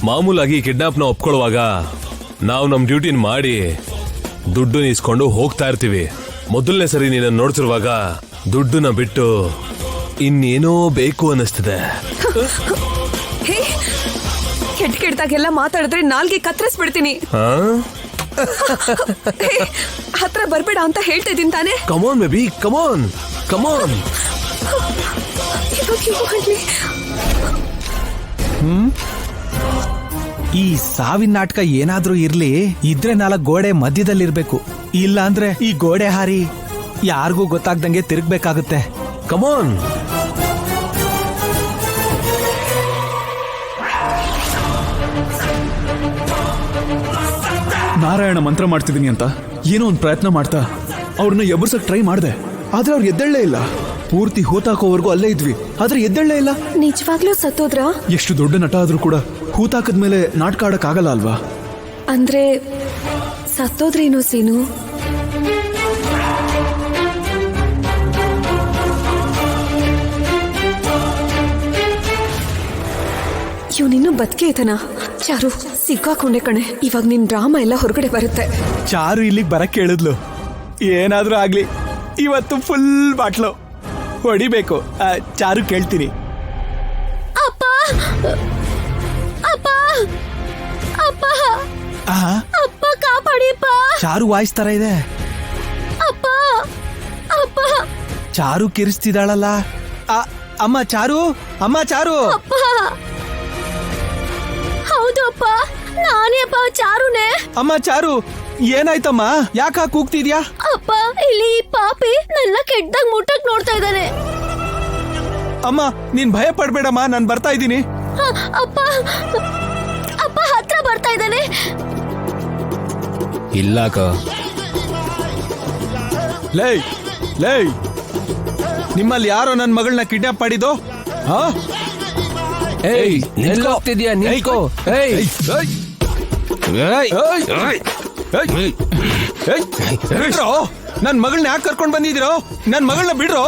ಮಾಮೂಲಾಗಿ ಕಿಡ್ನಾಪ್ನ ಒಪ್ಕೊಳ್ಳುವಾಗ ನಾವು ನಮ್ ಡ್ಯೂಟಿನ ಮಾಡಿ ದುಡ್ಡು ಇಸ್ಕೊಂಡು ಹೋಗ್ತಾ ಇರ್ತೀವಿ. ಮೊದಲನೇ ಸರಿ ನೀನ ನೋಡ್ತಿರುವಾಗ ದುಡ್ಡನ್ನ ಬಿಟ್ಟು ಇನ್ನೇನೋ ಬೇಕು ಅನ್ನಿಸ್ತದೆ. ಕೆಟ್ಟಾಗೆಲ್ಲ ಮಾತಾಡಿದ್ರೆ ನಾಲ್ಗೆ ಕತ್ತರಿಸ್ಬಿಡ್ತೀನಿ. ಹತ್ರ ಬರ್ಬೇಡ ಅಂತ ಹೇಳ್ತಾ ಇದೀನಿ ತಾನೆ. ಕಮಾನ್ ಬೇಬಿ, ಕಮಾನ್ ಕಮಾನ್. ಈ ಸಾವಿನ ನಾಟಕ ಏನಾದ್ರೂ ಇರ್ಲಿ, ಇದ್ರೆ 4 ಗೋಡೆ ಮಧ್ಯದಲ್ಲಿರ್ಬೇಕು. ಇಲ್ಲ ಅಂದ್ರೆ ಈ ಗೋಡೆ ಹಾರಿ ಯಾರಿಗೂ ಗೊತ್ತಾಗ್ದಂಗೆ ತಿರುಗ್ಬೇಕಾಗುತ್ತೆ. ಕಮಾನ್. ನಾರಾಯಣ ಮಂತ್ರ ಮಾಡ್ತಿದ್ದೀನಿ ಅಂತ ಏನೋ ಒಂದು ಪ್ರಯತ್ನ ಮಾಡ್ತಾ ಅವ್ರನ್ನ ಎಬ್ಬರ್ಸಕ್ ಟ್ರೈ ಮಾಡ್ದೆ, ಆದ್ರೆ ಅವ್ರು ಎದ್ದೇಳಲೇ ಇಲ್ಲ. ಪೂರ್ತಿ ಹೂತಾಕೋವರೆಗೂ ಅಲ್ಲೇ ಇದ್ವಿ, ಆದ್ರೆ ಎದ್ದೇಳಲೇ ಇಲ್ಲ. ನಿಜವಾಗ್ಲೂ ಸತ್ತೋದ್ರ? ಎಷ್ಟು ದೊಡ್ಡ ನಟ ಆದ್ರೂ ಕೂಡ ಹೂತಾಕದ್ಮೇಲೆ ನಾಟಕ ಆಡಕ್ ಆಗಲ್ಲ ಅಲ್ವಾ? ಅಂದ್ರೆ ಸತ್ತೋದ್ರೇನು ಸೀನು? ಇವನಿನ್ನು ಬದುಕೆ ಇದ್ದಾನ? ಚಾರು, ಸಿಕ್ಕಾಕೊಂಡೆ ಕಣೆ. ಇವಾಗ ನಿನ್ ಡ್ರಾಮಾ ಎಲ್ಲ ಹೊರಗಡೆ ಬರುತ್ತೆ. ಚಾರು ಇಲ್ಲಿಗೆ ಬರಕ್ ಹೇಳಿದ್ಲು. ಏನಾದ್ರೂ ಆಗ್ಲಿ ಇವತ್ತು ಫುಲ್ ಬಾಟ್ಲು ಹೊಡಿಬೇಕು. ಚಾರು ಕೇಳ್ತೀನಿ. ಅಪ್ಪ ಅಪ್ಪ ಅಪ್ಪ ಅಪ್ಪ ಕಾಪಾಡಿಪ್ಪ. ಚಾರು ವಾಯ್ಸ್ ತರ ಇದೆ. ಅಪ್ಪ ಅಪ್ಪ. ಚಾರು ಕಿರಿಸ್ತಿದಾಳಲ್ಲ. ಅಮ್ಮ ಚಾರು, ಅಮ್ಮ ಚಾರು. ಅಪ್ಪ. ಹೌದು ಅಪ್ಪ, ನಾನೇ ಅಪ್ಪ, ಚಾರುನೇ. ಅಮ್ಮ ಚಾರು, ಏನಾಯ್ತಮ್ಮ? ಯಾಕ ಕೂಗ್ತಿದ್ಯಾ? ಅಪ್ಪ, ಇಲ್ಲಿ ಪಾಪಿ ನನ್ನ ಕೆಟ್ಟದಾಗ ಮುಟ್ಟಕ್ ನೋಡ್ತಾ ಇದ್ದಾನೆ. ಅಮ್ಮ ನೀನ್ ಭಯ ಪಡ್ಬೇಡಮ್ಮ, ನಾನ್ ಬರ್ತಾ ಇದ್ದೀನಿ. ಅಪ್ಪ ಅಪ್ಪ ಹತ್ರ ಬರ್ತಾ ಇದ್ದಾನೆ. ಇಲ್ಲಾಕ ಲೇ ಲೇ, ನಿಮ್ಮಲ್ಲಿ ಯಾರೋ ನನ್ನ ಮಗಳನ್ನ ಕಿಡ್ನಾಪ್ ಮಾಡಿದ್ದು? ಹೋಗ್ತಿದ್ಯಾ? ನಿಲ್ಕೋ. ನನ್ ಮಗಳನ್ನ ಯಾಕೆ ಕರ್ಕೊಂಡ್ ಬಂದಿದ್ದೀರೋ? ನನ್ ಮಗಳನ್ನ ಬಿಡ್ರೋ.